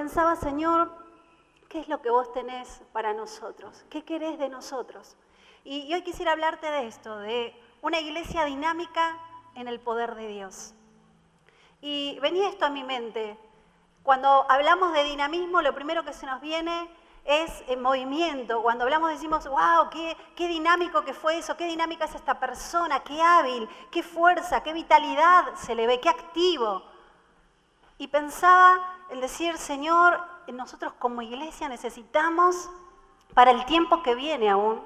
pensaba, Señor, ¿qué es lo que vos tenés para nosotros? ¿Qué querés de nosotros? Y hoy quisiera hablarte de esto, de una iglesia dinámica en el poder de Dios. Y venía esto a mi mente. Cuando hablamos de dinamismo, lo primero que se nos viene es el movimiento. Cuando hablamos decimos, wow, qué dinámico que fue eso, qué dinámica es esta persona, qué hábil, qué fuerza, qué vitalidad se le ve, qué activo. Y pensaba en decir, Señor, nosotros como iglesia necesitamos, para el tiempo que viene aún,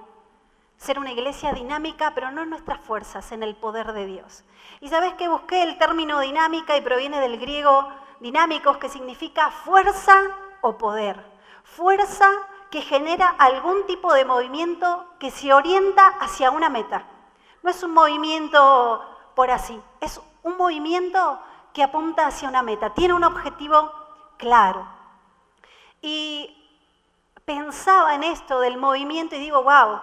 ser una iglesia dinámica, pero no en nuestras fuerzas, en el poder de Dios. Y sabes que busqué el término dinámica y proviene del griego dinámicos, que significa fuerza o poder. Fuerza que genera algún tipo de movimiento que se orienta hacia una meta. No es un movimiento por así, es un movimiento que apunta hacia una meta, tiene un objetivo claro. Y pensaba en esto del movimiento y digo, wow,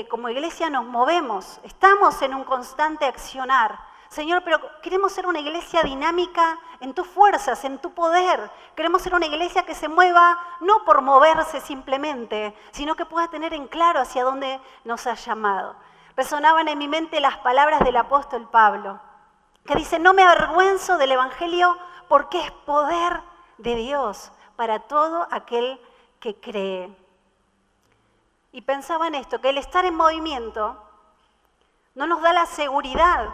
como iglesia nos movemos, estamos en un constante accionar. Señor, pero queremos ser una iglesia dinámica en tus fuerzas, en tu poder. Queremos ser una iglesia que se mueva no por moverse simplemente, sino que pueda tener en claro hacia dónde nos ha llamado. Resonaban en mi mente las palabras del apóstol Pablo, que dice, no me avergüenzo del evangelio porque es poder de Dios para todo aquel que cree. Y pensaba en esto, que el estar en movimiento no nos da la seguridad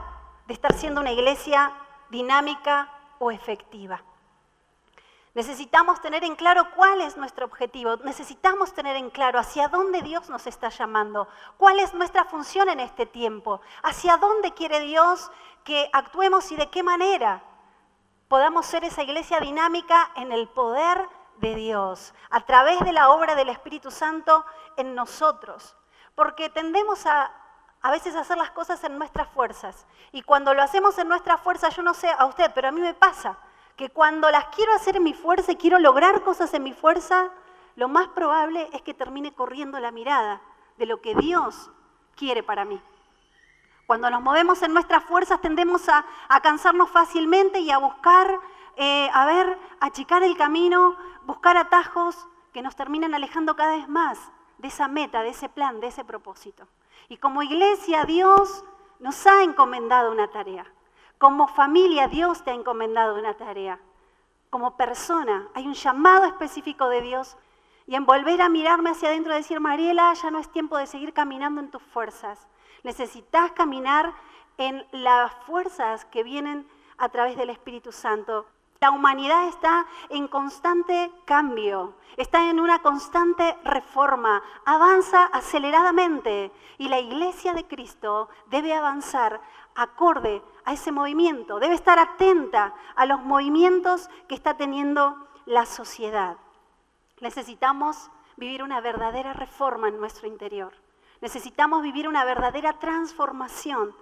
de estar siendo una iglesia dinámica o efectiva. Necesitamos tener en claro cuál es nuestro objetivo, necesitamos tener en claro hacia dónde Dios nos está llamando, cuál es nuestra función en este tiempo, hacia dónde quiere Dios que actuemos y de qué manera podamos ser esa iglesia dinámica en el poder de Dios, a través de la obra del Espíritu Santo en nosotros, porque tendemos a veces hacer las cosas en nuestras fuerzas. Y cuando lo hacemos en nuestras fuerzas, yo no sé a usted, pero a mí me pasa que cuando las quiero hacer en mi fuerza y quiero lograr cosas en mi fuerza, lo más probable es que termine corriendo la mirada de lo que Dios quiere para mí. Cuando nos movemos en nuestras fuerzas tendemos a cansarnos fácilmente y a buscar, achicar el camino, buscar atajos que nos terminan alejando cada vez más de esa meta, de ese plan, de ese propósito. Y como iglesia, Dios nos ha encomendado una tarea. Como familia, Dios te ha encomendado una tarea. Como persona, hay un llamado específico de Dios. Y en volver a mirarme hacia adentro y decir, Mariela, ya no es tiempo de seguir caminando en tus fuerzas. Necesitas caminar en las fuerzas que vienen a través del Espíritu Santo. La humanidad está en constante cambio, está en una constante reforma, avanza aceleradamente y la iglesia de Cristo debe avanzar acorde a ese movimiento, debe estar atenta a los movimientos que está teniendo la sociedad. Necesitamos vivir una verdadera reforma en nuestro interior, necesitamos vivir una verdadera transformación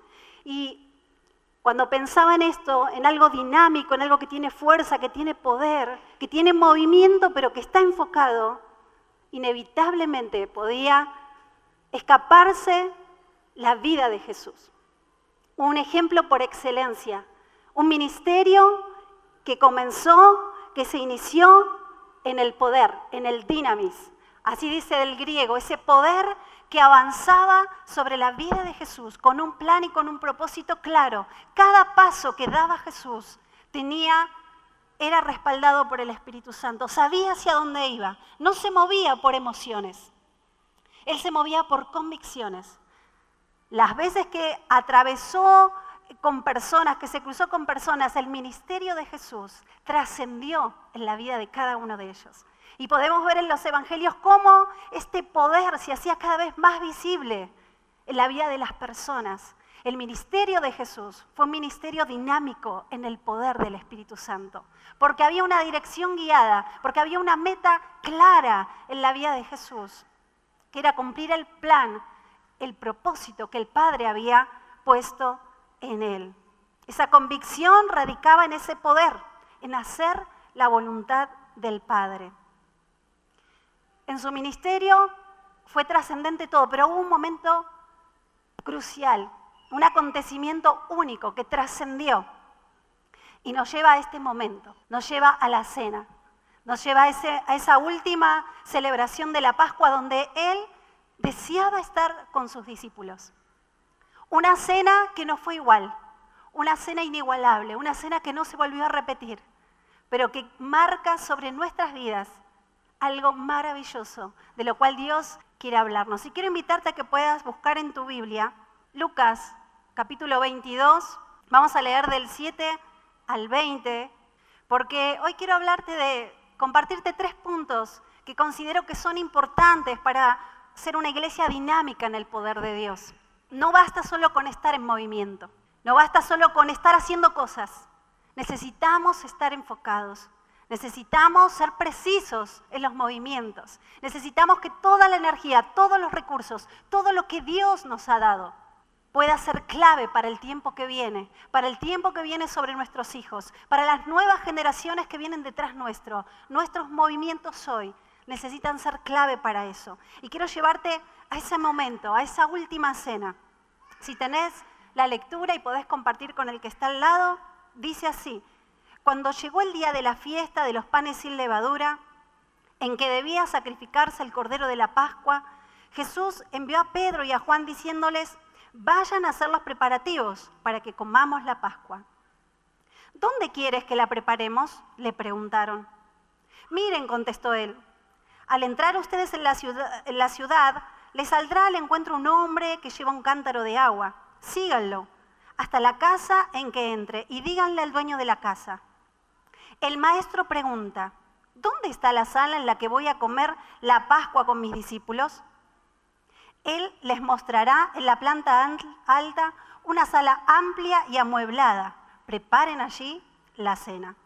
y cuando pensaba en esto, en algo dinámico, en algo que tiene fuerza, que tiene poder, que tiene movimiento, pero que está enfocado, inevitablemente podía escaparse la vida de Jesús. Un ejemplo por excelencia, un ministerio que comenzó, que se inició en el poder, en el dynamis. Así dice del griego, ese poder que avanzaba sobre la vida de Jesús con un plan y con un propósito claro. Cada paso que daba Jesús era respaldado por el Espíritu Santo. Sabía hacia dónde iba. No se movía por emociones. Él se movía por convicciones. Las veces que atravesó con personas, que se cruzó con personas, el ministerio de Jesús trascendió en la vida de cada uno de ellos. Y podemos ver en los evangelios cómo este poder se hacía cada vez más visible en la vida de las personas. El ministerio de Jesús fue un ministerio dinámico en el poder del Espíritu Santo, porque había una dirección guiada, porque había una meta clara en la vida de Jesús, que era cumplir el plan, el propósito que el Padre había puesto en él. Esa convicción radicaba en ese poder, en hacer la voluntad del Padre. En su ministerio fue trascendente todo, pero hubo un momento crucial, un acontecimiento único que trascendió y nos lleva a este momento, nos lleva a la cena, Nos lleva a esa última celebración de la Pascua donde Él deseaba estar con sus discípulos. Una cena que no fue igual, una cena inigualable, una cena que no se volvió a repetir, pero que marca sobre nuestras vidas algo maravilloso, de lo cual Dios quiere hablarnos. Y quiero invitarte a que puedas buscar en tu Biblia Lucas capítulo 22, vamos a leer del 7 al 20, porque hoy quiero compartirte 3 puntos que considero que son importantes para ser una iglesia dinámica en el poder de Dios. No basta solo con estar en movimiento, no basta solo con estar haciendo cosas. Necesitamos estar enfocados, necesitamos ser precisos en los movimientos, necesitamos que toda la energía, todos los recursos, todo lo que Dios nos ha dado pueda ser clave para el tiempo que viene sobre nuestros hijos, para las nuevas generaciones que vienen detrás nuestro. Nuestros movimientos hoy necesitan ser clave para eso. Y quiero llevarte a ese momento, a esa última cena. Si tenés la lectura y podés compartir con el que está al lado, dice así: cuando llegó el día de la fiesta de los panes sin levadura, en que debía sacrificarse el cordero de la Pascua, Jesús envió a Pedro y a Juan diciéndoles: vayan a hacer los preparativos para que comamos la Pascua. ¿Dónde quieres que la preparemos?, le preguntaron. Miren, contestó él, al entrar ustedes en la ciudad, les saldrá al encuentro un hombre que lleva un cántaro de agua. Síganlo hasta la casa en que entre y díganle al dueño de la casa: el maestro pregunta, ¿dónde está la sala en la que voy a comer la Pascua con mis discípulos? Él les mostrará en la planta alta una sala amplia y amueblada. Preparen allí la cena.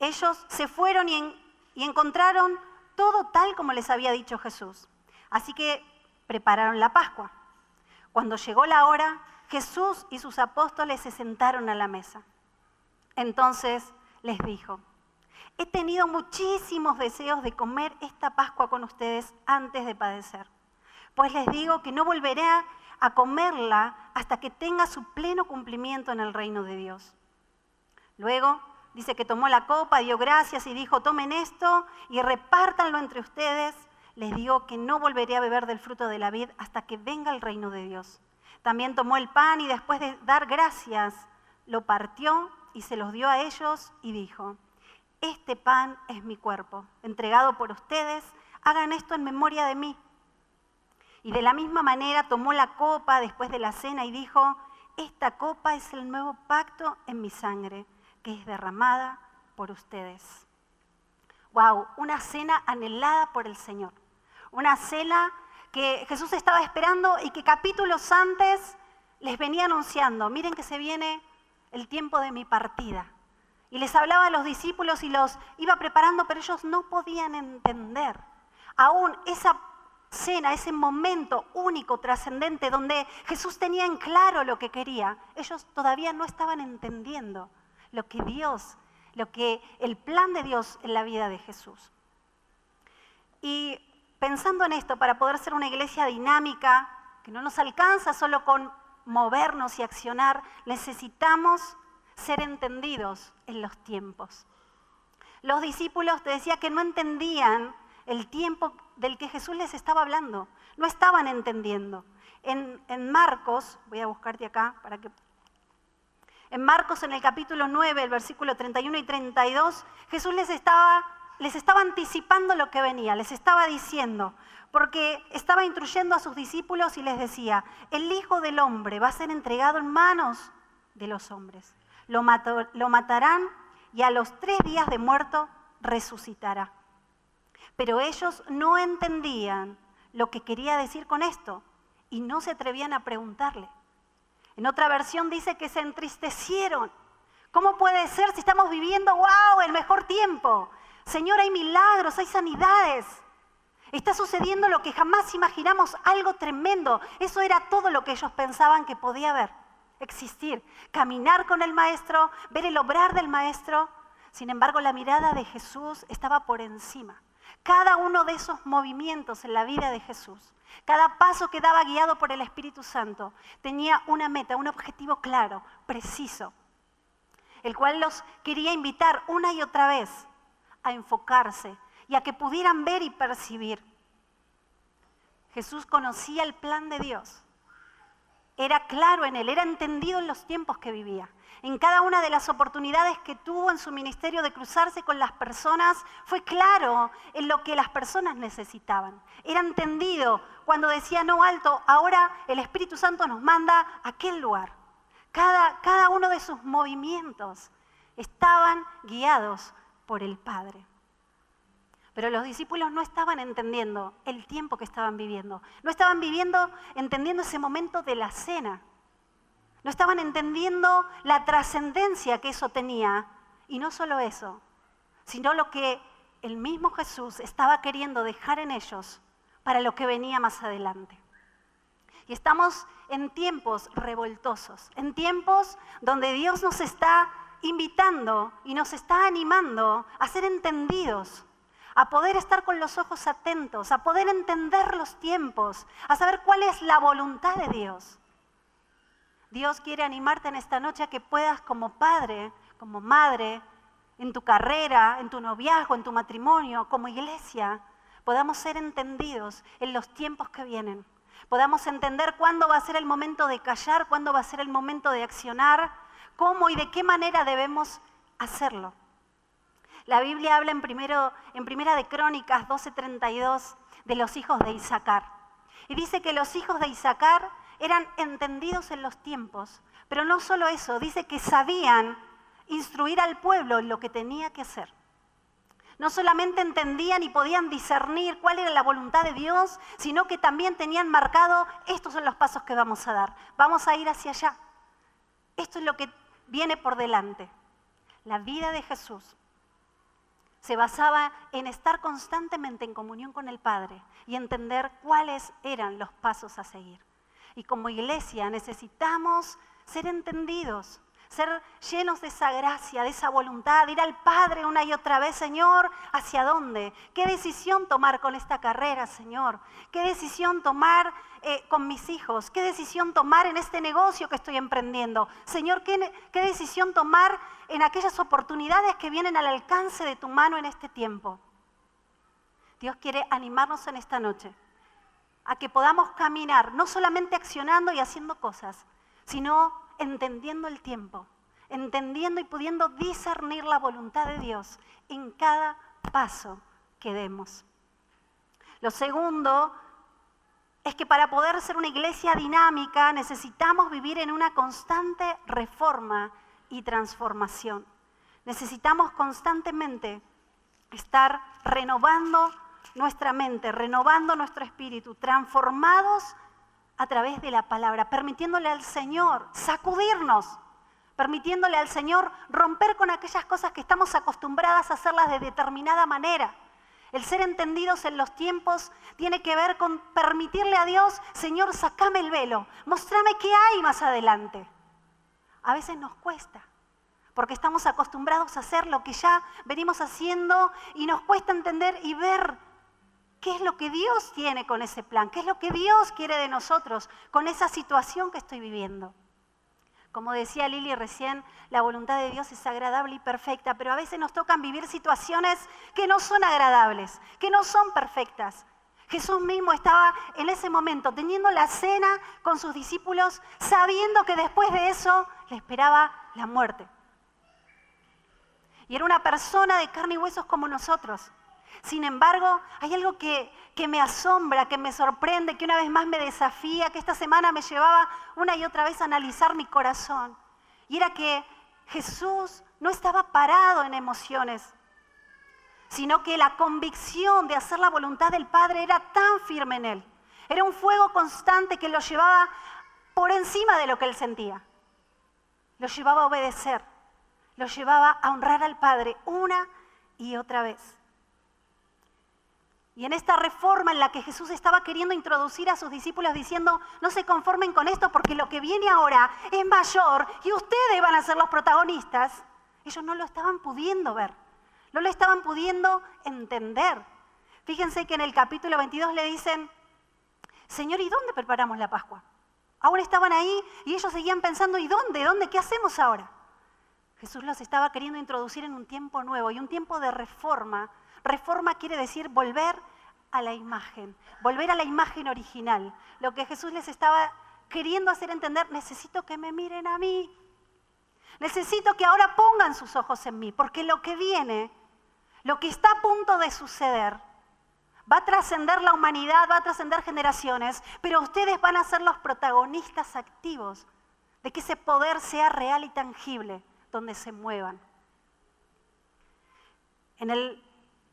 Ellos se fueron y encontraron todo tal como les había dicho Jesús. Así que prepararon la Pascua. Cuando llegó la hora, Jesús y sus apóstoles se sentaron a la mesa. Entonces les dijo: he tenido muchísimos deseos de comer esta Pascua con ustedes antes de padecer. Pues les digo que no volveré a comerla hasta que tenga su pleno cumplimiento en el reino de Dios. Luego dice que tomó la copa, dio gracias y dijo: tomen esto y repártanlo entre ustedes. Les digo que no volveré a beber del fruto de la vid hasta que venga el reino de Dios. También tomó el pan y después de dar gracias, lo partió y se los dio a ellos y dijo: este pan es mi cuerpo, entregado por ustedes, hagan esto en memoria de mí. Y de la misma manera tomó la copa después de la cena y dijo: esta copa es el nuevo pacto en mi sangre, que es derramada por ustedes. ¡Wow! Una cena anhelada por el Señor. Una cena que Jesús estaba esperando y que capítulos antes les venía anunciando: miren que se viene el tiempo de mi partida. Y les hablaba a los discípulos y los iba preparando, pero ellos no podían entender. Aún esa cena, ese momento único, trascendente, donde Jesús tenía en claro lo que quería, ellos todavía no estaban entendiendo el plan de Dios en la vida de Jesús. Y pensando en esto, para poder ser una iglesia dinámica, que no nos alcanza solo con movernos y accionar, necesitamos ser entendidos en los tiempos. Los discípulos, te decía, que no entendían el tiempo del que Jesús les estaba hablando. No estaban entendiendo. En Marcos, voy a buscarte acá para que... En Marcos, en el capítulo 9, el versículo 31 y 32, Jesús les estaba anticipando lo que venía, les estaba diciendo, porque estaba instruyendo a sus discípulos y les decía: el Hijo del Hombre va a ser entregado en manos de los hombres. Lo matarán y a los 3 días de muerto resucitará. Pero ellos no entendían lo que quería decir con esto y no se atrevían a preguntarle. En otra versión dice que se entristecieron. ¿Cómo puede ser si estamos viviendo, wow, el mejor tiempo? Señor, hay milagros, hay sanidades. Está sucediendo lo que jamás imaginamos, algo tremendo. Eso era todo lo que ellos pensaban que podía existir. Caminar con el Maestro, ver el obrar del Maestro. Sin embargo, la mirada de Jesús estaba por encima. Cada uno de esos movimientos en la vida de Jesús, cada paso que daba guiado por el Espíritu Santo, tenía una meta, un objetivo claro, preciso, el cual los quería invitar una y otra vez a enfocarse y a que pudieran ver y percibir. Jesús conocía el plan de Dios. Era claro en él, era entendido en los tiempos que vivía. En cada una de las oportunidades que tuvo en su ministerio de cruzarse con las personas, fue claro en lo que las personas necesitaban. Era entendido cuando decía, no, alto, ahora el Espíritu Santo nos manda a aquel lugar. Cada uno de sus movimientos estaban guiados por el Padre. Pero los discípulos no estaban entendiendo el tiempo que estaban viviendo. No estaban entendiendo ese momento de la cena. No estaban entendiendo la trascendencia que eso tenía. Y no solo eso, sino lo que el mismo Jesús estaba queriendo dejar en ellos para lo que venía más adelante. Y estamos en tiempos revoltosos, en tiempos donde Dios nos está invitando y nos está animando a ser entendidos, a poder estar con los ojos atentos, a poder entender los tiempos, a saber cuál es la voluntad de Dios. Dios quiere animarte en esta noche a que puedas como padre, como madre, en tu carrera, en tu noviazgo, en tu matrimonio, como iglesia, podamos ser entendidos en los tiempos que vienen. Podamos entender cuándo va a ser el momento de callar, cuándo va a ser el momento de accionar, cómo y de qué manera debemos hacerlo. La Biblia habla en Primera de Crónicas 12:32 de los hijos de Isaacar. Y dice que los hijos de Isaacar eran entendidos en los tiempos, pero no solo eso, dice que sabían instruir al pueblo en lo que tenía que hacer. No solamente entendían y podían discernir cuál era la voluntad de Dios, sino que también tenían marcado, estos son los pasos que vamos a dar, vamos a ir hacia allá. Esto es lo que viene por delante. La vida de Jesús se basaba en estar constantemente en comunión con el Padre y entender cuáles eran los pasos a seguir. Y como iglesia necesitamos ser entendidos, ser llenos de esa gracia, de esa voluntad, ir al Padre una y otra vez, Señor, ¿hacia dónde? ¿Qué decisión tomar con esta carrera, Señor? ¿Qué decisión tomar con mis hijos? ¿Qué decisión tomar en este negocio que estoy emprendiendo? Señor, ¿qué decisión tomar en aquellas oportunidades que vienen al alcance de tu mano en este tiempo? Dios quiere animarnos en esta noche a que podamos caminar, no solamente accionando y haciendo cosas, sino entendiendo el tiempo, entendiendo y pudiendo discernir la voluntad de Dios en cada paso que demos. Lo segundo es que para poder ser una iglesia dinámica necesitamos vivir en una constante reforma y transformación. Necesitamos constantemente estar renovando nuestra mente, renovando nuestro espíritu, transformados a través de la palabra, permitiéndole al Señor sacudirnos, permitiéndole al Señor romper con aquellas cosas que estamos acostumbradas a hacerlas de determinada manera. El ser entendidos en los tiempos tiene que ver con permitirle a Dios, Señor, sacame el velo, mostrame qué hay más adelante. A veces nos cuesta, porque estamos acostumbrados a hacer lo que ya venimos haciendo y nos cuesta entender y ver qué es lo que Dios tiene con ese plan, qué es lo que Dios quiere de nosotros con esa situación que estoy viviendo. Como decía Lili recién, la voluntad de Dios es agradable y perfecta, pero a veces nos tocan vivir situaciones que no son agradables, que no son perfectas. Jesús mismo estaba en ese momento teniendo la cena con sus discípulos, sabiendo que después de eso le esperaba la muerte. Y era una persona de carne y huesos como nosotros. Sin embargo, hay algo que me asombra, que me sorprende, que una vez más me desafía, que esta semana me llevaba una y otra vez a analizar mi corazón. Y era que Jesús no estaba parado en emociones, sino que la convicción de hacer la voluntad del Padre era tan firme en él. Era un fuego constante que lo llevaba por encima de lo que él sentía. Lo llevaba a obedecer, lo llevaba a honrar al Padre una y otra vez. Y en esta reforma en la que Jesús estaba queriendo introducir a sus discípulos diciendo, no se conformen con esto porque lo que viene ahora es mayor y ustedes van a ser los protagonistas, ellos no lo estaban pudiendo ver, no lo estaban pudiendo entender. Fíjense que en el capítulo 22 le dicen, Señor, ¿y dónde preparamos la Pascua? Ahora estaban ahí y ellos seguían pensando, ¿y dónde? ¿Qué hacemos ahora? Jesús los estaba queriendo introducir en un tiempo nuevo y un tiempo de reforma. Reforma quiere decir volver a la imagen original. Lo que Jesús les estaba queriendo hacer entender, necesito que me miren a mí. Necesito que ahora pongan sus ojos en mí, porque lo que viene, lo que está a punto de suceder, va a trascender la humanidad, va a trascender generaciones, pero ustedes van a ser los protagonistas activos de que ese poder sea real y tangible, donde se muevan. En el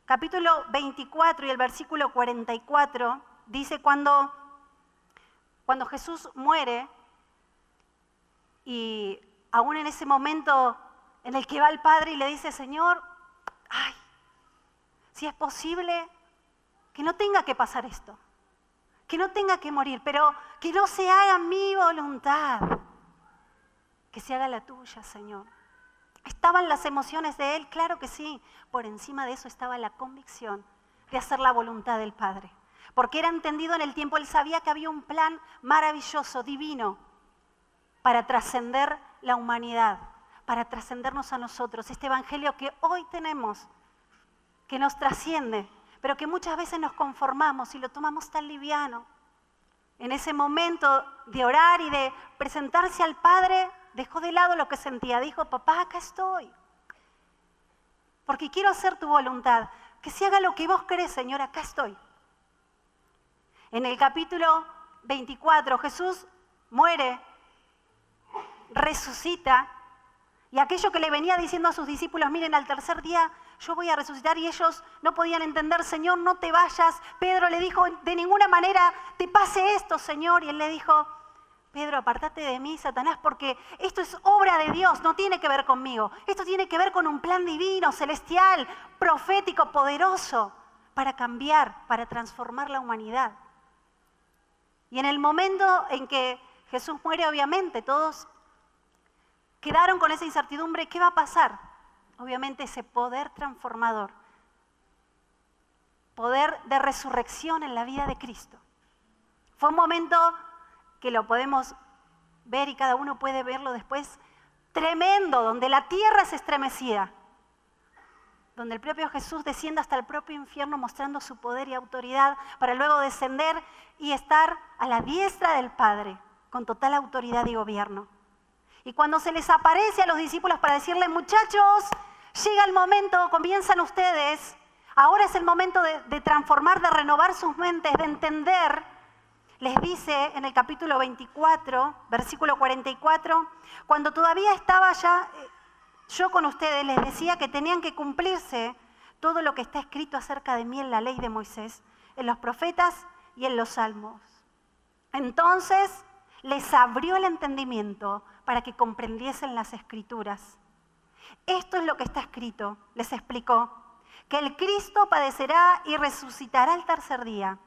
capítulo 24 y el versículo 44 dice cuando Jesús muere y aún en ese momento en el que va al Padre y le dice, Señor, ay, si es posible que no tenga que pasar esto, que no tenga que morir, pero que no se haga mi voluntad, que se haga la tuya, Señor. ¿Estaban las emociones de él? Claro que sí. Por encima de eso estaba la convicción de hacer la voluntad del Padre. Porque era entendido en el tiempo, él sabía que había un plan maravilloso, divino, para trascender la humanidad, para trascendernos a nosotros. Este evangelio que hoy tenemos, que nos trasciende, pero que muchas veces nos conformamos y lo tomamos tan liviano. En ese momento de orar y de presentarse al Padre, dejó de lado lo que sentía. Dijo, papá, acá estoy. Porque quiero hacer tu voluntad. Que se haga lo que vos querés, Señor, acá estoy. En el capítulo 24, Jesús muere, resucita, y aquello que le venía diciendo a sus discípulos, miren, al tercer día yo voy a resucitar, y ellos no podían entender, Señor, no te vayas. Pedro le dijo, de ninguna manera te pase esto, Señor. Y él le dijo, Pedro, apártate de mí, Satanás, porque esto es obra de Dios, no tiene que ver conmigo. Esto tiene que ver con un plan divino, celestial, profético, poderoso, para cambiar, para transformar la humanidad. Y en el momento en que Jesús muere, obviamente, todos quedaron con esa incertidumbre, ¿qué va a pasar? Obviamente ese poder transformador, poder de resurrección en la vida de Cristo. Fue un momento que lo podemos ver y cada uno puede verlo después, tremendo, donde la tierra es estremecida, donde el propio Jesús desciende hasta el propio infierno mostrando su poder y autoridad para luego descender y estar a la diestra del Padre con total autoridad y gobierno. Y cuando se les aparece a los discípulos para decirles, muchachos, llega el momento, comienzan ustedes, ahora es el momento de transformar, de renovar sus mentes, de entender. Les dice en el capítulo 24, versículo 44, cuando todavía estaba ya yo con ustedes, les decía que tenían que cumplirse todo lo que está escrito acerca de mí en la ley de Moisés, en los profetas y en los salmos. Entonces les abrió el entendimiento para que comprendiesen las escrituras. Esto es lo que está escrito, les explicó, que el Cristo padecerá y resucitará al tercer día.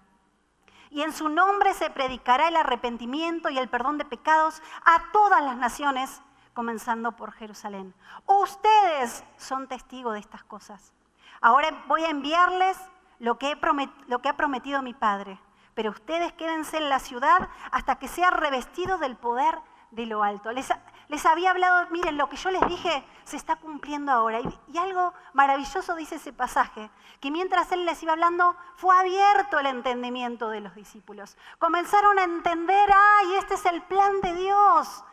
Y en su nombre se predicará el arrepentimiento y el perdón de pecados a todas las naciones, comenzando por Jerusalén. Ustedes son testigos de estas cosas. Ahora voy a enviarles lo que ha prometido mi Padre, pero ustedes quédense en la ciudad hasta que sean revestidos del poder de lo alto. Les había hablado, miren, lo que yo les dije se está cumpliendo ahora. Y algo maravilloso dice ese pasaje, que mientras él les iba hablando, fue abierto el entendimiento de los discípulos. Comenzaron a entender, ¡ay, este es el plan de Dios!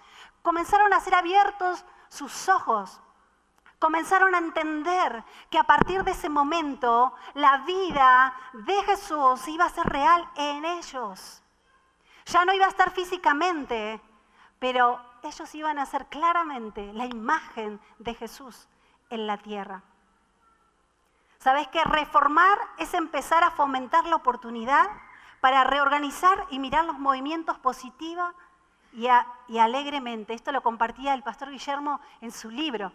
Comenzaron a ser abiertos sus ojos. Comenzaron a entender que a partir de ese momento, la vida de Jesús iba a ser real en ellos. Ya no iba a estar físicamente, pero ellos iban a ser claramente la imagen de Jesús en la tierra. ¿Sabes qué? Reformar es empezar a fomentar la oportunidad para reorganizar y mirar los movimientos positiva y alegremente. Esto lo compartía el pastor Guillermo en su libro.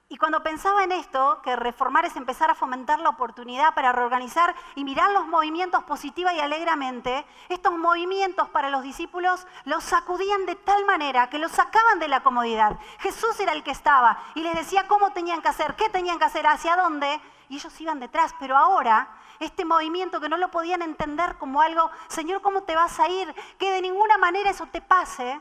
Y cuando pensaba en esto, que reformar es empezar a fomentar la oportunidad para reorganizar y mirar los movimientos positiva y alegremente, estos movimientos para los discípulos los sacudían de tal manera que los sacaban de la comodidad. Jesús era el que estaba y les decía cómo tenían que hacer, qué tenían que hacer, hacia dónde, y ellos iban detrás. Pero ahora, este movimiento que no lo podían entender como algo, Señor, ¿cómo te vas a ir? Que de ninguna manera eso te pase.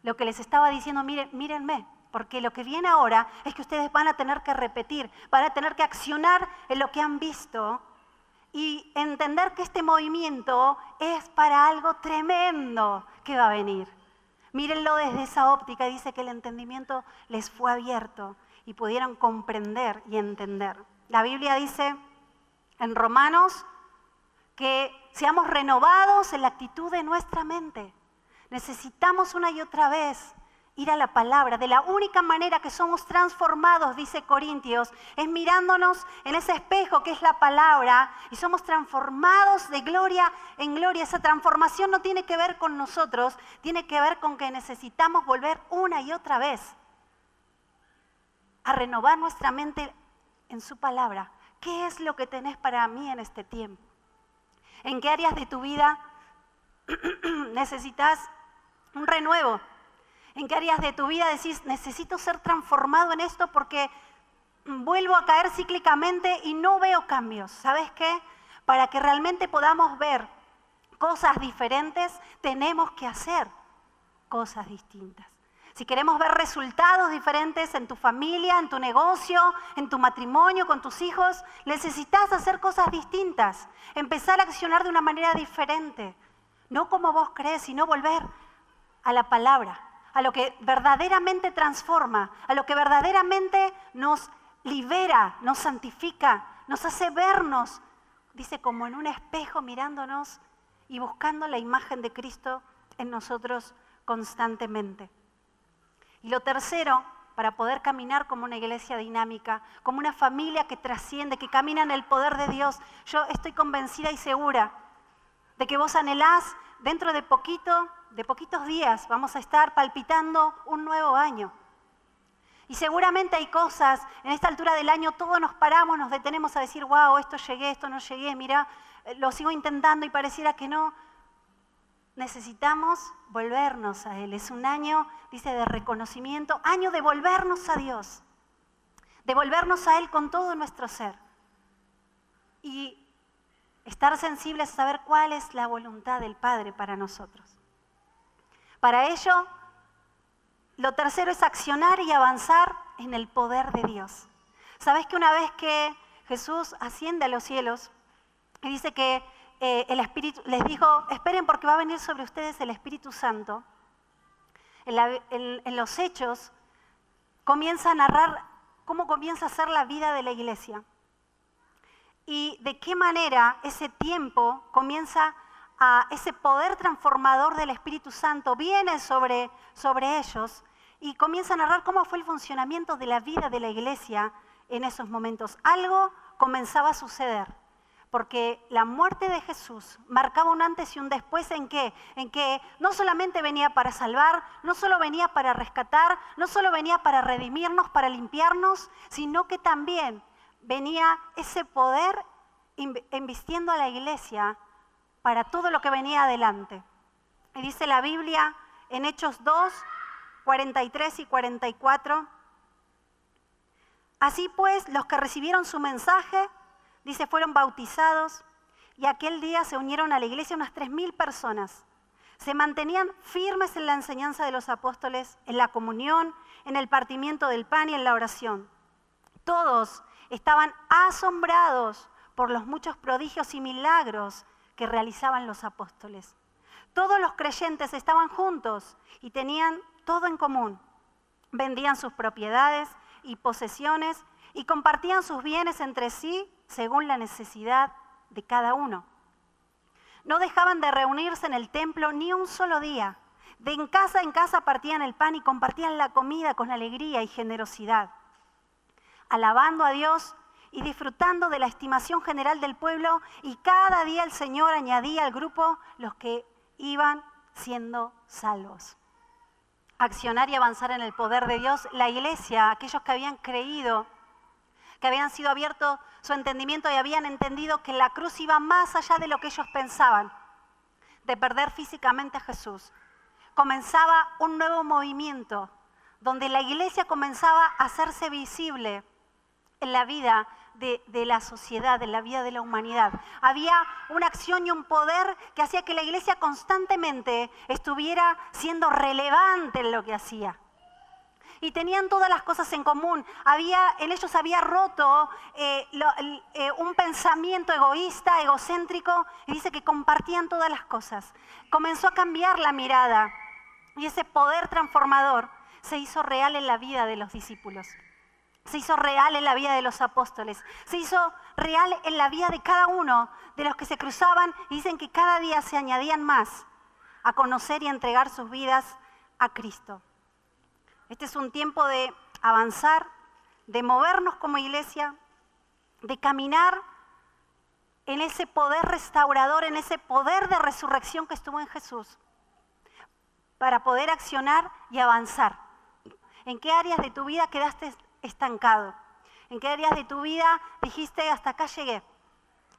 Lo que les estaba diciendo, mírenme, porque lo que viene ahora es que ustedes van a tener que repetir, van a tener que accionar en lo que han visto y entender que este movimiento es para algo tremendo que va a venir. Mírenlo desde esa óptica, dice que el entendimiento les fue abierto y pudieron comprender y entender. La Biblia dice en Romanos que seamos renovados en la actitud de nuestra mente. Necesitamos una y otra vez ir a la palabra. De la única manera que somos transformados, dice Corintios, es mirándonos en ese espejo que es la palabra y somos transformados de gloria en gloria. Esa transformación no tiene que ver con nosotros, tiene que ver con que necesitamos volver una y otra vez a renovar nuestra mente en su palabra. ¿Qué es lo que tenés para mí en este tiempo? ¿En qué áreas de tu vida necesitas un renuevo? ¿En qué áreas de tu vida decís, necesito ser transformado en esto porque vuelvo a caer cíclicamente y no veo cambios? ¿Sabes qué? Para que realmente podamos ver cosas diferentes, tenemos que hacer cosas distintas. Si queremos ver resultados diferentes en tu familia, en tu negocio, en tu matrimonio, con tus hijos, necesitas hacer cosas distintas. Empezar a accionar de una manera diferente. No como vos crees, sino volver a la palabra, a lo que verdaderamente transforma, a lo que verdaderamente nos libera, nos santifica, nos hace vernos, dice, como en un espejo mirándonos y buscando la imagen de Cristo en nosotros constantemente. Y lo tercero, para poder caminar como una iglesia dinámica, como una familia que trasciende, que camina en el poder de Dios, yo estoy convencida y segura de que vos anhelás, dentro de poquitos días, vamos a estar palpitando un nuevo año. Y seguramente hay cosas, en esta altura del año todos nos paramos, nos detenemos a decir, wow, esto llegué, esto no llegué, mira, lo sigo intentando y pareciera que no. Necesitamos volvernos a Él. Es un año, dice, de reconocimiento, año de volvernos a Dios, de volvernos a Él con todo nuestro ser. Y estar sensibles a saber cuál es la voluntad del Padre para nosotros. Para ello, lo tercero es accionar y avanzar en el poder de Dios. ¿Sabes que una vez que Jesús asciende a los cielos y dice que el Espíritu les dijo, esperen porque va a venir sobre ustedes el Espíritu Santo? En los Hechos comienza a narrar cómo comienza a ser la vida de la iglesia y de qué manera ese tiempo comienza a ese poder transformador del Espíritu Santo viene sobre ellos y comienza a narrar cómo fue el funcionamiento de la vida de la iglesia en esos momentos. Algo comenzaba a suceder, porque la muerte de Jesús marcaba un antes y un después en que no solamente venía para salvar, no solo venía para rescatar, no solo venía para redimirnos, para limpiarnos, sino que también venía ese poder invistiendo a la iglesia para todo lo que venía adelante. Y dice la Biblia en Hechos 2, 43 y 44, así pues los que recibieron su mensaje, dice, fueron bautizados y aquel día se unieron a la iglesia unas 3,000 personas. Se mantenían firmes en la enseñanza de los apóstoles, en la comunión, en el partimiento del pan y en la oración. Todos estaban asombrados por los muchos prodigios y milagros que realizaban los apóstoles. Todos los creyentes estaban juntos y tenían todo en común. Vendían sus propiedades y posesiones y compartían sus bienes entre sí según la necesidad de cada uno. No dejaban de reunirse en el templo ni un solo día. De en casa partían el pan y compartían la comida con alegría y generosidad, alabando a Dios y disfrutando de la estimación general del pueblo, y cada día el Señor añadía al grupo los que iban siendo salvos. Accionar y avanzar en el poder de Dios. La iglesia, aquellos que habían creído, que habían sido abiertos su entendimiento y habían entendido que la cruz iba más allá de lo que ellos pensaban, de perder físicamente a Jesús. Comenzaba un nuevo movimiento, donde la iglesia comenzaba a hacerse visible en la vida de la sociedad, en la vida de la humanidad. Había una acción y un poder que hacía que la iglesia constantemente estuviera siendo relevante en lo que hacía. y tenían todas las cosas en común. En ellos había roto un pensamiento egoísta, egocéntrico, y dice que compartían todas las cosas. Comenzó a cambiar la mirada y ese poder transformador se hizo real en la vida de los discípulos. Se hizo real en la vida de los apóstoles. Se hizo real en la vida de cada uno de los que se cruzaban y dicen que cada día se añadían más a conocer y a entregar sus vidas a Cristo. Este es un tiempo de avanzar, de movernos como iglesia, de caminar en ese poder restaurador, en ese poder de resurrección que estuvo en Jesús, para poder accionar y avanzar. ¿En qué áreas de tu vida quedaste estancado? ¿En qué áreas de tu vida dijiste hasta acá llegué?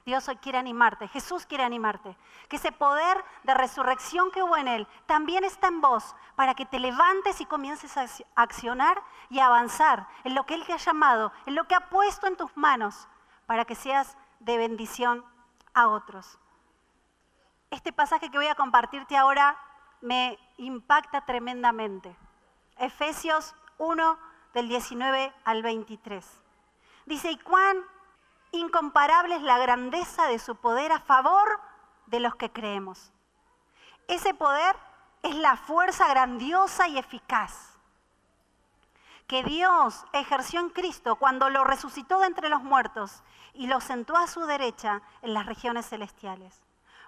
Dios hoy quiere animarte, Jesús quiere animarte, que ese poder de resurrección que hubo en Él también está en vos, para que te levantes y comiences a accionar y a avanzar en lo que Él te ha llamado, en lo que ha puesto en tus manos, para que seas de bendición a otros. Este pasaje que voy a compartirte ahora me impacta tremendamente. Efesios 1, del 19 al 23. Dice, ¿y cuán incomparable es la grandeza de su poder a favor de los que creemos? Ese poder es la fuerza grandiosa y eficaz que Dios ejerció en Cristo cuando lo resucitó de entre los muertos y lo sentó a su derecha en las regiones celestiales.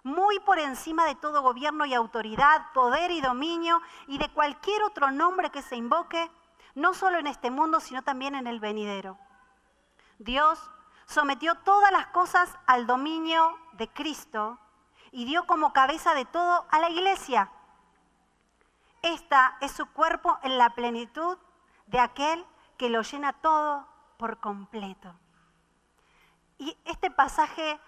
Muy por encima de todo gobierno y autoridad, poder y dominio y de cualquier otro nombre que se invoque, no solo en este mundo, sino también en el venidero. Dios sometió todas las cosas al dominio de Cristo y dio como cabeza de todo a la iglesia. Esta es su cuerpo en la plenitud de aquel que lo llena todo por completo. Y este pasaje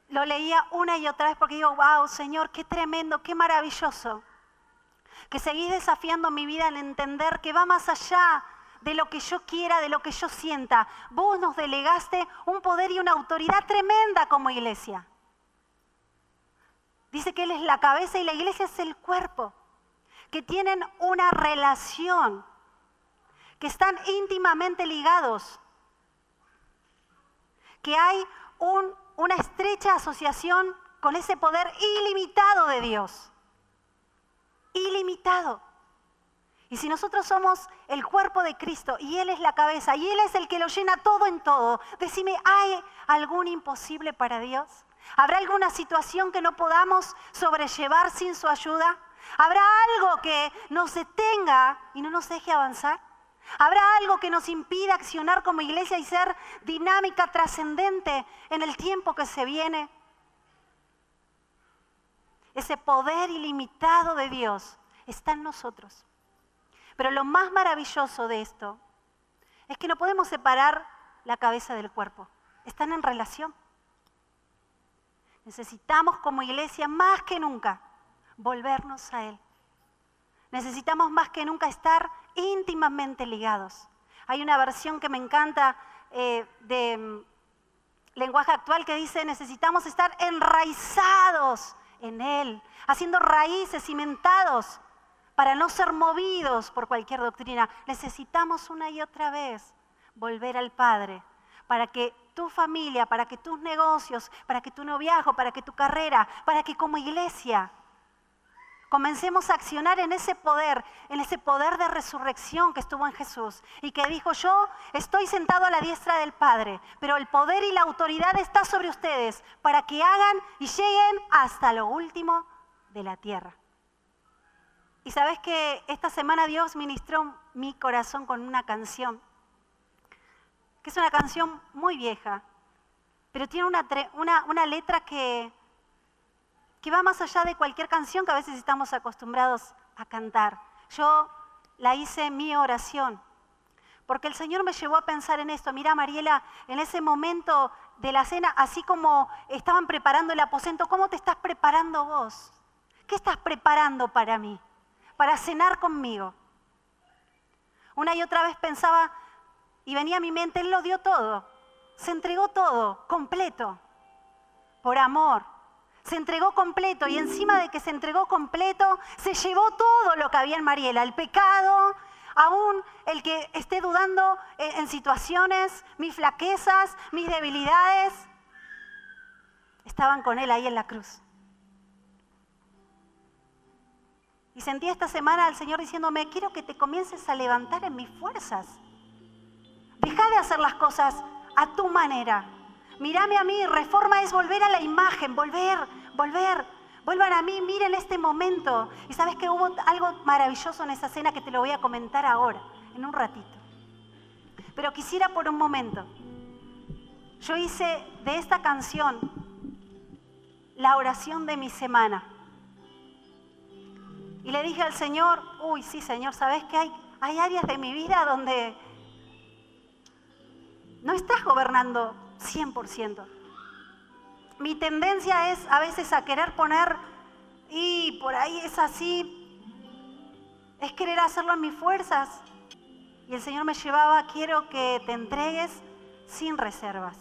lo leía una y otra vez porque digo, wow, Señor, qué tremendo, qué maravilloso. Que seguís desafiando mi vida en entender que va más allá de lo que yo quiera, de lo que yo sienta. Vos nos delegaste un poder y una autoridad tremenda como iglesia. Dice que Él es la cabeza y la iglesia es el cuerpo. Que tienen una relación, que están íntimamente ligados. Que hay una estrecha asociación con ese poder ilimitado de Dios. Ilimitado. Y si nosotros somos el cuerpo de Cristo y Él es la cabeza y Él es el que lo llena todo en todo, decime, ¿hay algún imposible para Dios? ¿Habrá alguna situación que no podamos sobrellevar sin su ayuda? ¿Habrá algo que nos detenga y no nos deje avanzar? ¿Habrá algo que nos impida accionar como iglesia y ser dinámica, trascendente en el tiempo que se viene? Ese poder ilimitado de Dios está en nosotros. Pero lo más maravilloso de esto es que no podemos separar la cabeza del cuerpo. Están en relación. Necesitamos como iglesia más que nunca volvernos a Él. Necesitamos más que nunca estar íntimamente ligados. Hay una versión que me encanta de lenguaje actual que dice, necesitamos estar enraizados en Él, haciendo raíces, cimentados, para no ser movidos por cualquier doctrina. Necesitamos una y otra vez volver al Padre, para que tu familia, para que tus negocios, para que tu noviazgo, para que tu carrera, para que como iglesia comencemos a accionar en ese poder de resurrección que estuvo en Jesús y que dijo, yo estoy sentado a la diestra del Padre, pero el poder y la autoridad está sobre ustedes para que hagan y lleguen hasta lo último de la tierra. Y sabes que esta semana Dios ministró mi corazón con una canción, que es una canción muy vieja, pero tiene una letra que va más allá de cualquier canción que a veces estamos acostumbrados a cantar. Yo la hice mi oración, porque el Señor me llevó a pensar en esto. Mira, Mariela, en ese momento de la cena, así como estaban preparando el aposento, ¿cómo te estás preparando vos? ¿Qué estás preparando para mí? Para cenar conmigo. Una y otra vez pensaba, y venía a mi mente, Él lo dio todo, se entregó todo, completo, por amor. Se entregó completo y encima de que se entregó completo, se llevó todo lo que había en Mariela, el pecado, aún el que esté dudando en situaciones, mis flaquezas, mis debilidades, estaban con Él ahí en la cruz. Y sentí esta semana al Señor diciéndome, quiero que te comiences a levantar en mis fuerzas. Deja de hacer las cosas a tu manera. Mírame a mí, reforma es volver a la imagen, vuelvan a mí, miren este momento. Y sabes que hubo algo maravilloso en esa cena que te lo voy a comentar ahora, en un ratito. Pero quisiera por un momento, yo hice de esta canción la oración de mi semana. Y le dije al Señor, sí Señor, ¿sabes que hay áreas de mi vida donde no estás gobernando 100%? Mi tendencia es a veces a querer poner, y por ahí es así, es querer hacerlo en mis fuerzas. Y el Señor me llevaba, quiero que te entregues sin reservas.